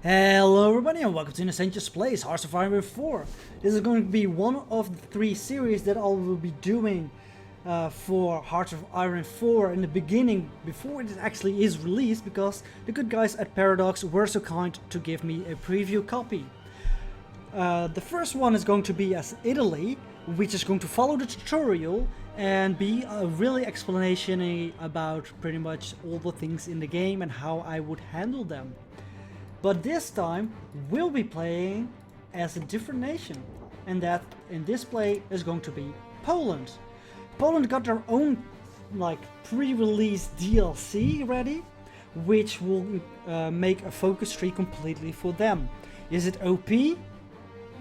Hello everybody and welcome to Innocentious Plays Hearts of Iron 4. This is going to be one of the 3 series that I will be doing for Hearts of Iron 4 in the beginning, before it actually is released, because the good guys at Paradox were so kind to give me a preview copy. The first one is going to be as Italy, which is going to follow the tutorial and be a really explanation about pretty much all the things in the game and how I would handle them. But this time we'll be playing as a different nation, and that in this play is going to be Poland. Poland got their own pre-release DLC ready, which will make a focus tree completely for them. Is it OP?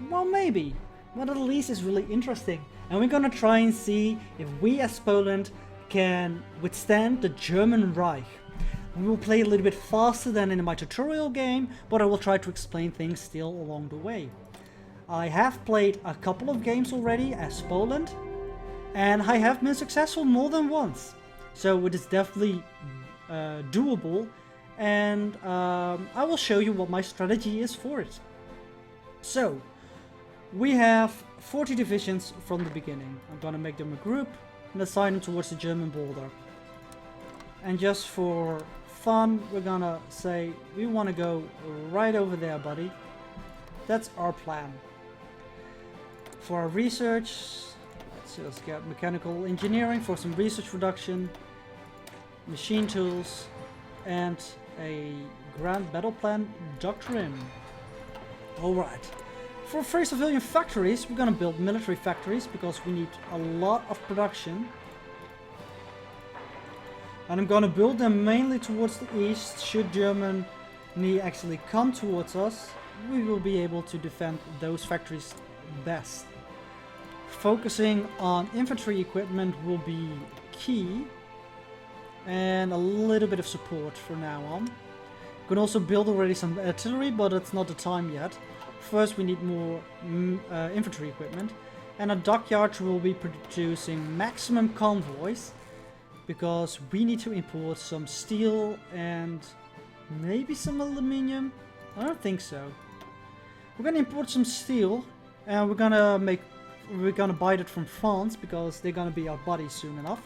Well, maybe, but at least it's really interesting, and we're gonna try and see if we as Poland can withstand the German Reich. We will play a little bit faster than in my tutorial game, but I will try to explain things still along the way. I have played a couple of games already as Poland, and I have been successful more than once. So it is definitely doable, and I will show you what my strategy is for it. So, we have 40 divisions from the beginning. I'm gonna make them a group and assign them towards the German border. And just for fun, we're gonna say we want to go right over there, buddy. That's our plan. For our research, let's get mechanical engineering for some research reduction, machine tools, and a grand battle plan doctrine. Alright. For free civilian factories, we're gonna build military factories because we need a lot of production. And I'm gonna build them mainly towards the east. Should Germany actually come towards us, we will be able to defend those factories best. Focusing on infantry equipment will be key, and a little bit of support from now on. We can also build already some artillery, but it's not the time yet. First we need more infantry equipment, and a dockyard will be producing maximum convoys, because we need to import some steel and maybe some aluminium. I don't think so. We're gonna import some steel, and we're gonna buy it from France because they're gonna be our buddies soon enough.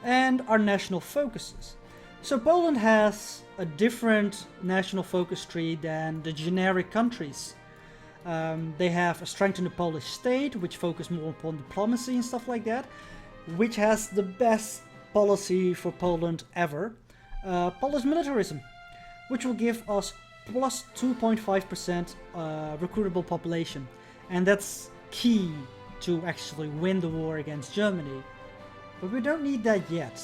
And our national focuses. So Poland has a different national focus tree than the generic countries. They have a strengthen the Polish state, which focus more upon diplomacy and stuff like that, which has the best policy for Poland ever, Polish militarism, which will give us plus 2.5% recruitable population, and that's key to actually win the war against Germany. But we don't need that yet,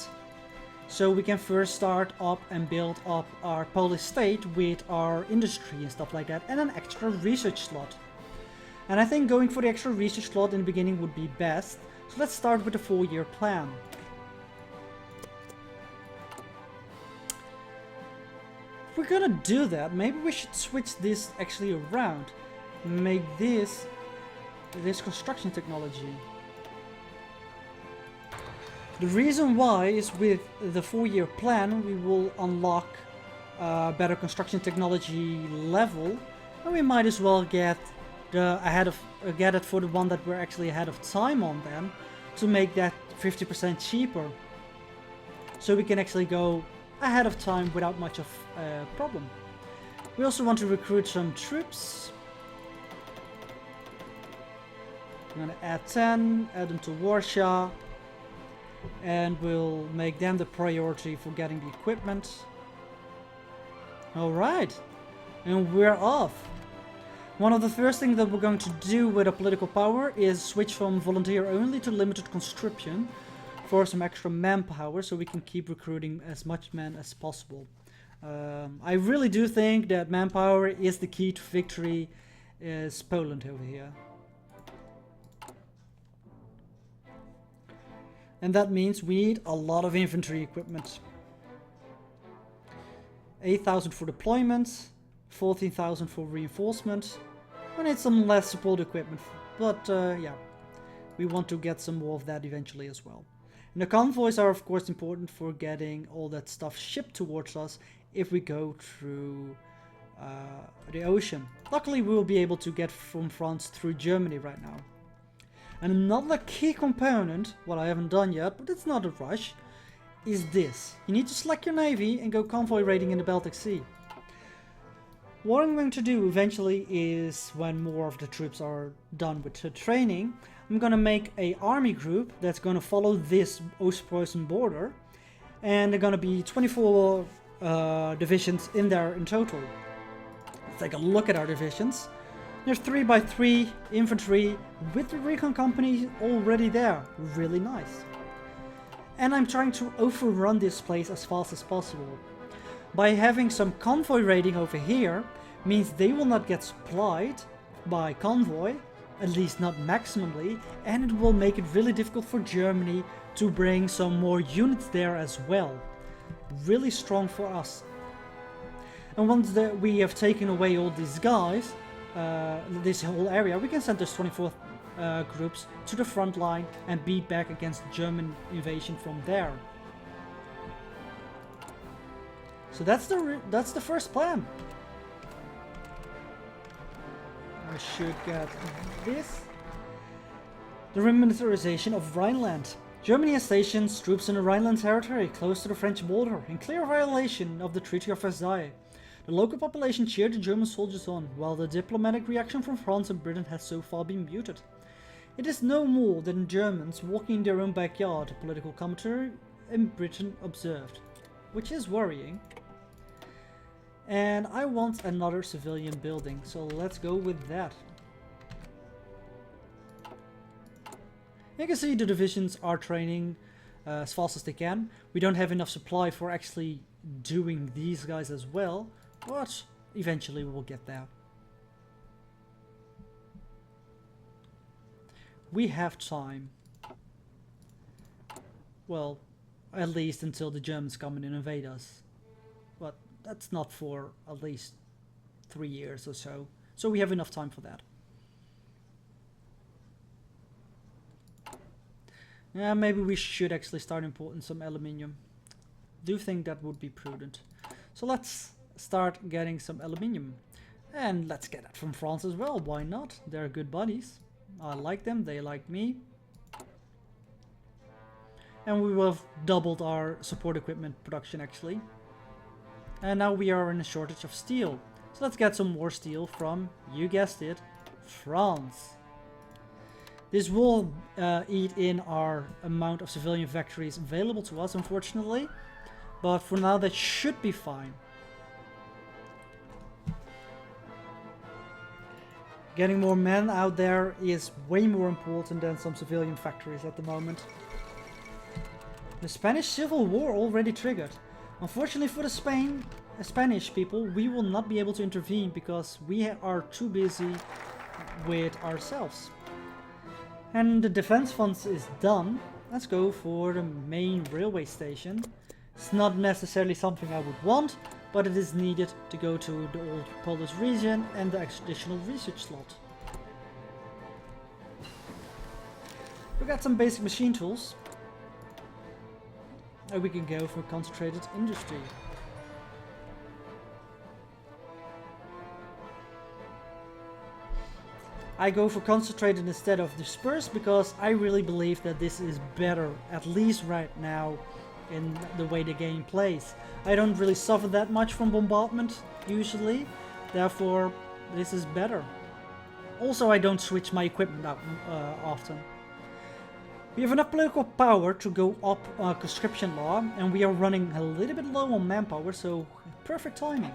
so we can first start up and build up our Polish state with our industry and stuff like that, and an extra research slot. And I think going for the extra research slot in the beginning would be best. So let's start with the 4-year plan. If we're gonna do that, maybe we should switch this actually around. Make this construction technology. The reason why is with the 4-year plan we will unlock better construction technology level, and we might as well get it for the one that we're actually ahead of time on then, to make that 50% cheaper, so we can actually go ahead of time without much of a problem. We also want to recruit some troops. I'm gonna add 10, add them to Warsaw, and we'll make them the priority for getting the equipment. Alright, and we're off. One of the first things that we're going to do with our political power is switch from volunteer only to limited conscription for some extra manpower, so we can keep recruiting as much men as possible. I really do think that manpower is the key to victory is Poland over here. And that means we need a lot of infantry equipment. 8,000 for deployment, 14,000 for reinforcement. We need some less support equipment, but yeah, we want to get some more of that eventually as well. And the convoys are of course important for getting all that stuff shipped towards us if we go through the ocean. Luckily we will be able to get from France through Germany right now. And another key component, what I haven't done yet, but it's not a rush, is this. You need to select your navy and go convoy raiding in the Baltic Sea. What I'm going to do eventually is, when more of the troops are done with the training, I'm going to make an army group that's going to follow this Oostpreußen border, and they're going to be 24 divisions in there in total. Let's take a look at our divisions. There's 3x3 infantry with the recon company already there. Really nice. And I'm trying to overrun this place as fast as possible. By having some convoy raiding over here, means they will not get supplied by convoy, at least not maximally, and it will make it really difficult for Germany to bring some more units there as well. Really strong for us. And once we have taken away all these guys, this whole area, we can send those 24 groups to the front line and beat back against German invasion from there. So that's the first plan. I should get this. The remilitarization of Rhineland. Germany has stationed troops in the Rhineland territory close to the French border, in clear violation of the Treaty of Versailles. The local population cheered the German soldiers on, while the diplomatic reaction from France and Britain has so far been muted. It is no more than Germans walking in their own backyard, a political commentary in Britain observed. Which is worrying. And I want another civilian building, so let's go with that. You can see the divisions are training as fast as they can. We don't have enough supply for actually doing these guys as well, but eventually we will get there. We have time. Well, at least until the Germans come in and invade us. But that's not for at least 3 years or so. So we have enough time for that. Yeah, maybe we should actually start importing some aluminium. Do think that would be prudent. So let's start getting some aluminium. And let's get that from France as well. Why not? They're good buddies. I like them, they like me. And we will have doubled our support equipment production actually. And now we are in a shortage of steel. So let's get some more steel from, you guessed it, France. This will eat in our amount of civilian factories available to us, unfortunately. But for now that should be fine. Getting more men out there is way more important than some civilian factories at the moment. The Spanish Civil War already triggered. Unfortunately for the Spanish people, we will not be able to intervene because we are too busy with ourselves. And the defense funds is done. Let's go for the main railway station. It's not necessarily something I would want, but it is needed to go to the old Polish region and the additional research slot. We got some basic machine tools. And we can go for concentrated industry. I go for concentrated instead of dispersed because I really believe that this is better, at least right now, in the way the game plays. I don't really suffer that much from bombardment usually, therefore this is better. Also, I don't switch my equipment out often. We have enough political power to go up conscription law, and we are running a little bit low on manpower, so perfect timing.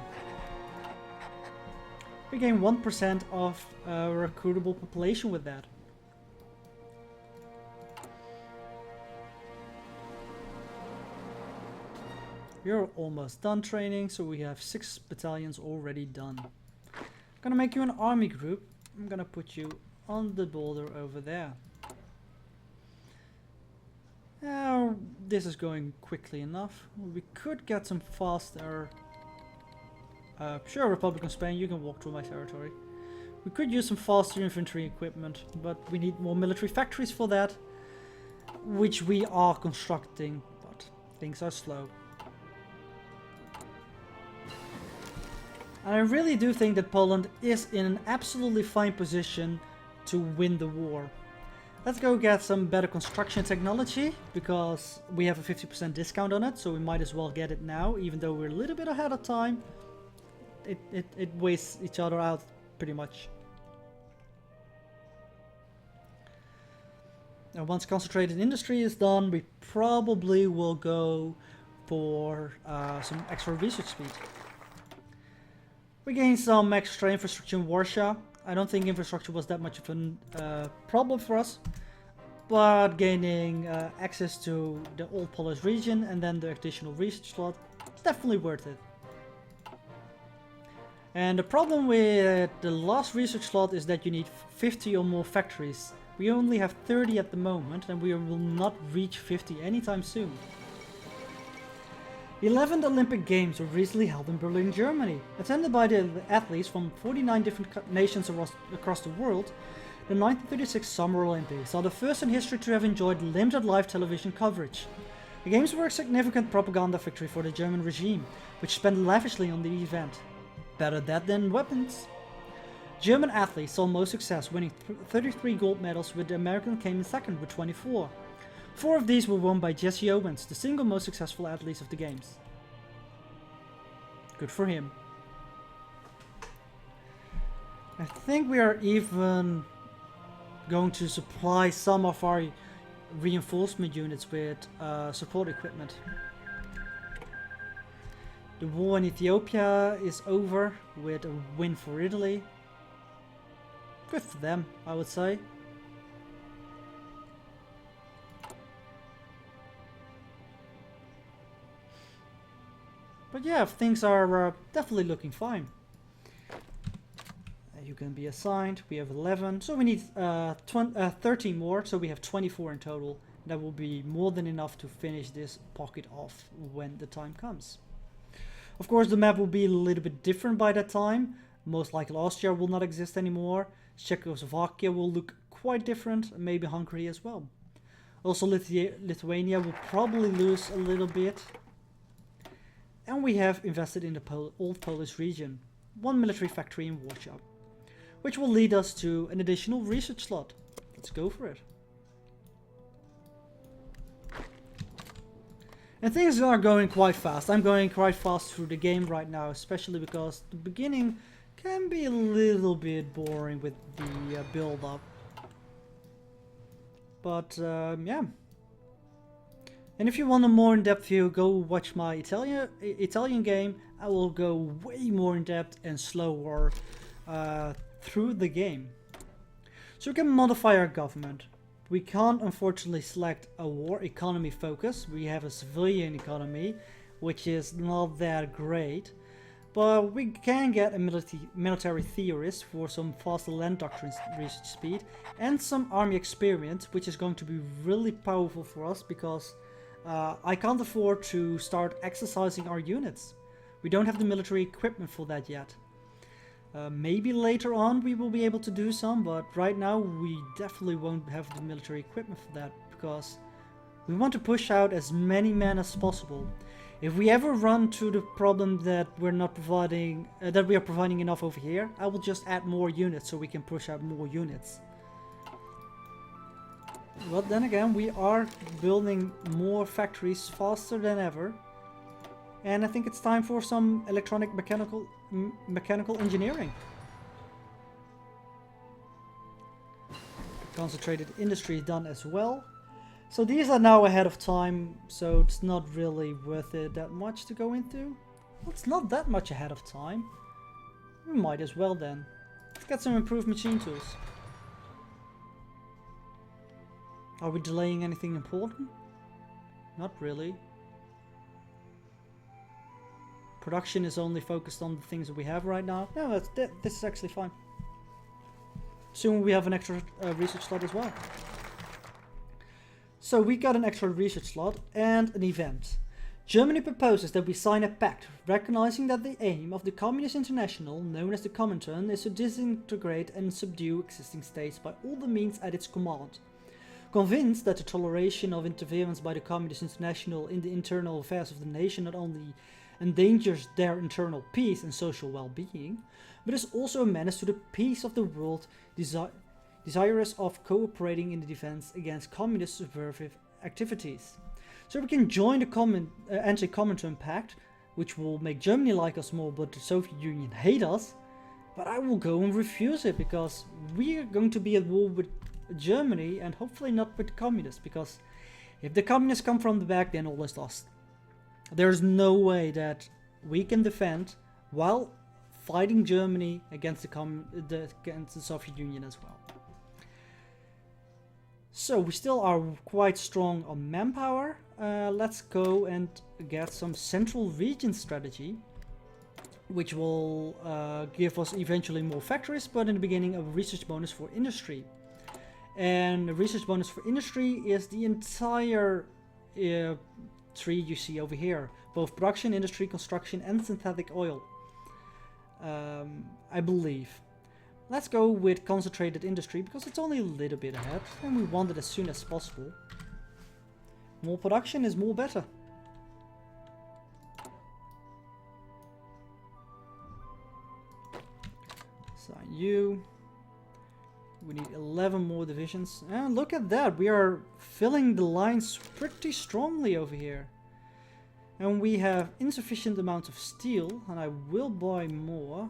We gain 1% of recruitable population with that. You're almost done training, so we have 6 battalions already done. I'm gonna make you an army group. I'm gonna put you on the border over there. Now, this is going quickly enough. We could get some faster... sure, Republic of Spain, you can walk through my territory. We could use some faster infantry equipment, but we need more military factories for that, which we are constructing, but things are slow. And I really do think that Poland is in an absolutely fine position to win the war. Let's go get some better construction technology, because we have a 50% discount on it, so we might as well get it now, even though we're a little bit ahead of time. It wastes each other out pretty much. Now once concentrated industry is done, we probably will go for some extra research speed. We gained some extra infrastructure in Warsaw. I don't think infrastructure was that much of a problem for us, but gaining access to the old Polish region and then the additional research slot is definitely worth it. And the problem with the last research slot is that you need 50 or more factories. We only have 30 at the moment, and we will not reach 50 anytime soon. The 11th Olympic Games were recently held in Berlin, Germany. Attended by the athletes from 49 different nations across the world, the 1936 Summer Olympics are the first in history to have enjoyed limited live television coverage. The Games were a significant propaganda victory for the German regime, which spent lavishly on the event. Better that than weapons. German athletes saw most success, winning 33 gold medals, with the American came in second with 24. 4 of these were won by Jesse Owens, the single most successful athlete of the Games. Good for him. I think we are even going to supply some of our reinforcement units with support equipment. The war in Ethiopia is over with a win for Italy. Good for them, I would say. But yeah, things are definitely looking fine. You can be assigned. We have 11, so we need 13 more, so we have 24 in total. That will be more than enough to finish this pocket off when the time comes. Of course, the map will be a little bit different by that time. Most likely Austria will not exist anymore. Czechoslovakia will look quite different, and maybe Hungary as well. Also Lithuania will probably lose a little bit. And we have invested in the old Polish region, 1 military factory in Warsaw, which will lead us to an additional research slot. Let's go for it. And things are going quite fast. I'm going quite fast through the game right now, especially because the beginning can be a little bit boring with the build-up. But yeah. And if you want a more in-depth view, go watch my Italian game. I will go way more in-depth and slower through the game. So we can modify our government. We can't unfortunately select a war economy focus. We have a civilian economy, which is not that great. But we can get a military theorist for some faster land doctrine research speed and some army experience, which is going to be really powerful for us because I can't afford to start exercising our units. We don't have the military equipment for that yet. Maybe later on we will be able to do some, but right now we definitely won't have the military equipment for that because we want to push out as many men as possible. If we ever run to the problem that we're not providing, that we are providing enough over here, I will just add more units so we can push out more units. But then again, we are building more factories faster than ever. And I think it's time for some electronic mechanical engineering. Concentrated industry is done as well. So these are now ahead of time, so it's not really worth it that much to go into. Well, it's not that much ahead of time. We might as well then. Let's get some improved machine tools. Are we delaying anything important? Not really. Production is only focused on the things that we have right now. No, this is actually fine. Soon we have an extra research slot as well. So we got an extra research slot and an event. Germany proposes that we sign a pact recognizing that the aim of the Communist International, known as the Comintern, is to disintegrate and subdue existing states by all the means at its command. Convinced that the toleration of interference by the Communist International in the internal affairs of the nation not only endangers their internal peace and social well-being, but is also a menace to the peace of the world, desirous of cooperating in the defense against communist subversive activities. So we can join the anti-Comintern Pact, which will make Germany like us more, but the Soviet Union hate us. But I will go and refuse it, because we are going to be at war with Germany and hopefully not with the communists, because if the communists come from the back, then all is lost. There's no way that we can defend while fighting Germany against the Soviet Union as well. So we still are quite strong on manpower. Let's go and get some central region strategy, which will give us eventually more factories, but in the beginning a research bonus for industry. And the research bonus for industry is the entire tree you see over here, both production, industry, construction and synthetic oil, I believe. Let's go with concentrated industry, because it's only a little bit ahead and we want it as soon as possible. More production is more better. Sign you. We need 11 more divisions. And look at that, we are filling the lines pretty strongly over here. And we have insufficient amounts of steel, and I will buy more.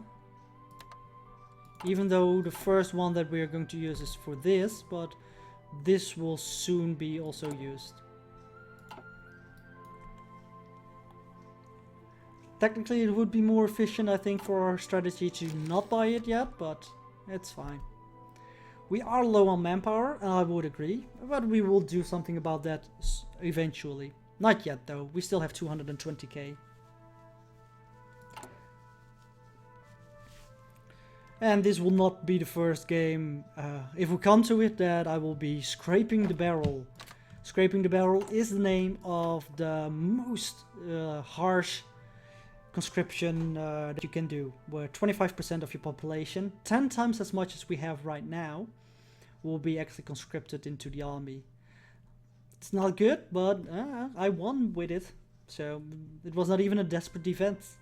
Even though the first one that we are going to use is for this, but this will soon be also used. Technically it would be more efficient, I think, for our strategy to not buy it yet, but it's fine. We are low on manpower, and I would agree, but we will do something about that eventually. Not yet though, we still have 220k. And this will not be the first game, if we come to it, that I will be scraping the barrel. Scraping the barrel is the name of the most harsh conscription that you can do, where 25% of your population, 10 times as much as we have right now, will be actually conscripted into the army. It's not good, but I won with it, so it was not even a desperate defense.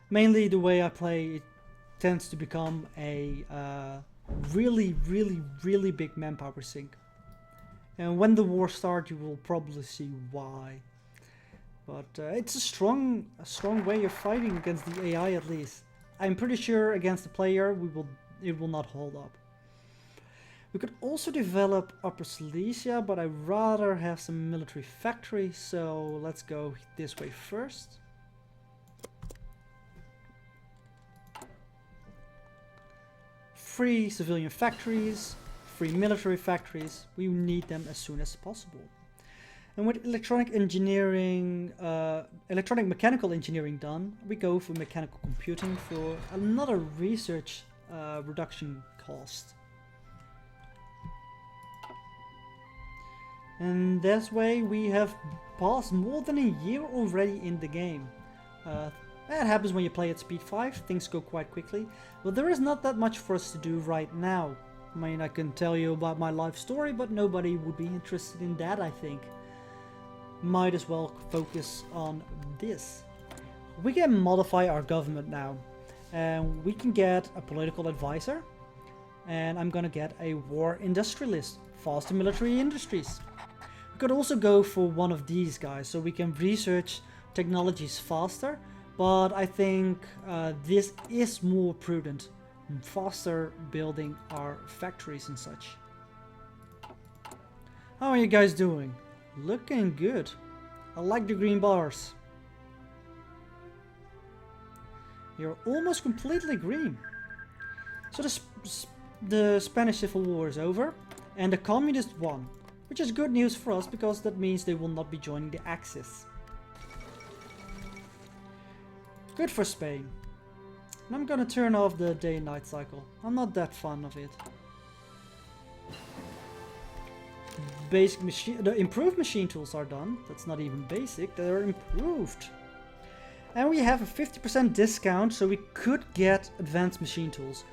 Mainly the way I play, it tends to become a really big manpower sink. And when the war starts, you will probably see why. But it's a strong way of fighting against the AI, at least. I'm pretty sure against the player it will not hold up. We could also develop Upper Silesia, but I'd rather have some military factories, so let's go this way first. Free civilian factories, free military factories, we need them as soon as possible. And with electronic mechanical engineering done, we go for mechanical computing for another research reduction cost. And this way we have passed more than a year already in the game. That happens when you play at speed 5, things go quite quickly. But there is not that much for us to do right now. I mean, I can tell you about my life story, but nobody would be interested in that, I think. Might as well focus on this. We can modify our government now. And we can get a political advisor. And I'm gonna get a war industrialist, faster military industries. We could also go for one of these guys, so we can research technologies faster. But I think this is more prudent, faster building our factories and such. How are you guys doing? Looking good. I like the green bars. You're almost completely green. So the Spanish Civil War is over and the communists won, which is good news for us because that means they will not be joining the Axis. Good for Spain. And I'm gonna turn off the day and night cycle. I'm not that fond of it. Basic machine, the improved machine tools are done. That's not even basic, they're improved. And we have a 50% discount, so we could get advanced machine tools.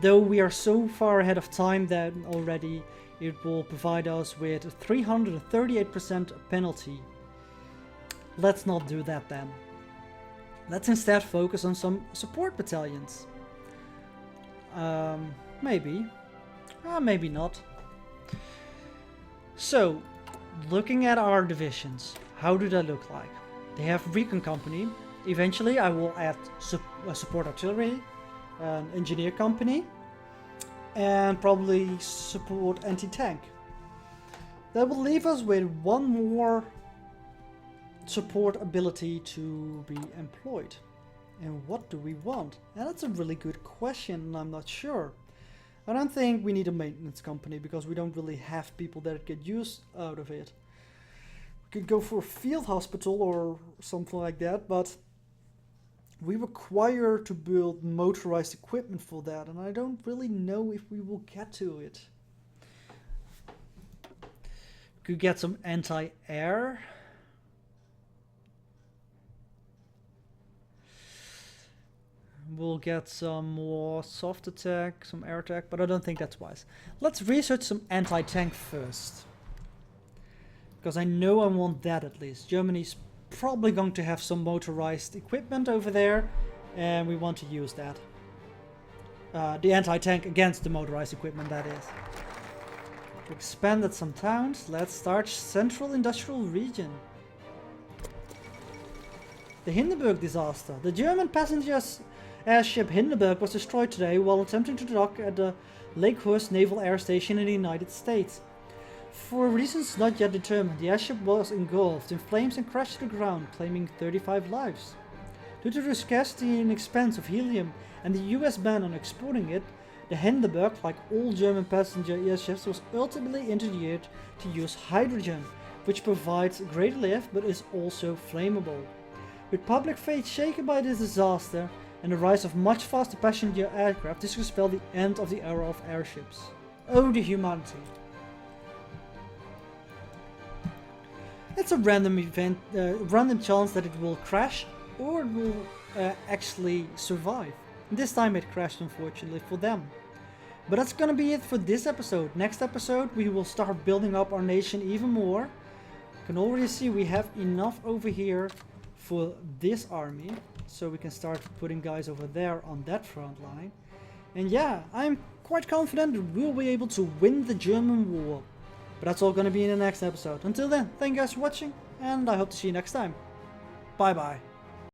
Though we are so far ahead of time that already it will provide us with a 338% penalty. Let's not do that then. Let's instead focus on some support battalions. Maybe. Maybe not. So, looking at our divisions, how do they look like? They have recon company. Eventually I will add support artillery, an engineer company, and probably support anti-tank. That will leave us with one more support ability to be employed. And what do we want? And that's a really good question, and I'm not sure. I don't think we need a maintenance company because we don't really have people that get use out of it. We could go for a field hospital or something like that, but we require to build motorized equipment for that, and I don't really know if we will get to it. We could get some anti-air. We'll get some more soft attack, some air attack, but I don't think that's wise. Let's research some anti-tank first. Because I know I want that at least. Germany's probably going to have some motorized equipment over there, and we want to use that. The anti-tank against the motorized equipment, that is. We expanded some towns. Let's start Central Industrial Region. The Hindenburg disaster. The German passengers airship Hindenburg was destroyed today while attempting to dock at the Lakehurst Naval Air Station in the United States. For reasons not yet determined, the airship was engulfed in flames and crashed to the ground, claiming 35 lives. Due to the scarcity and expense of helium and the US ban on exporting it, the Hindenburg, like all German passenger airships, was ultimately engineered to use hydrogen, which provides great lift but is also flammable. With public faith shaken by this disaster and the rise of much faster passenger aircraft, this could spell the end of the era of airships. Oh, the humanity. It's a random event, random chance that it will crash or it will actually survive. This time it crashed, unfortunately, for them. But that's gonna be it for this episode. Next episode we will start building up our nation even more. You can already see we have enough over here for this army, so we can start putting guys over there on that front line. And yeah, I'm quite confident that we'll be able to win the German war. But that's all gonna be in the next episode. Until then, thank you guys for watching, and I hope to see you next time. Bye bye.